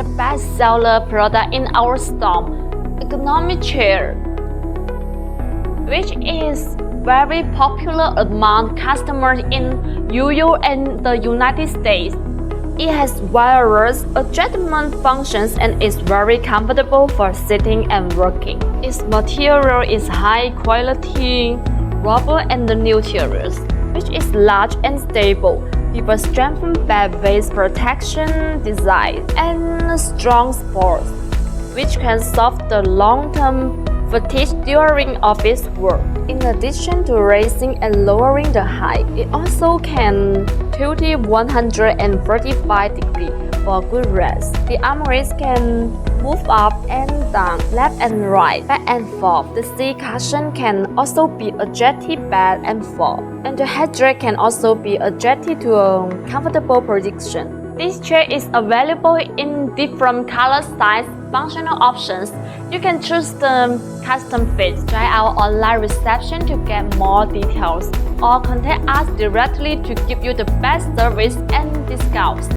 the best-seller product in our store, ergonomic chair, which is very popular among customers in Europe and the United States. It has various adjustment functions and is very comfortable for sitting and working. Its material is high quality, rubber and materials, which is large and stable, with a strengthened back-base protection design and strong support, which can solve the long-term fatigue during office work. In addition to raising and lowering the height, it also can tilt 135 degrees for good rest. The armrest can move up and down, left and right, back and forth. The seat cushion can also be adjusted back and forth, and the headrest can also be adjusted to a comfortable position. This chair is available in different color, size, functional options. You can choose the custom fit. Try our online reception to get more details, or contact us directly to give you the best service and discounts.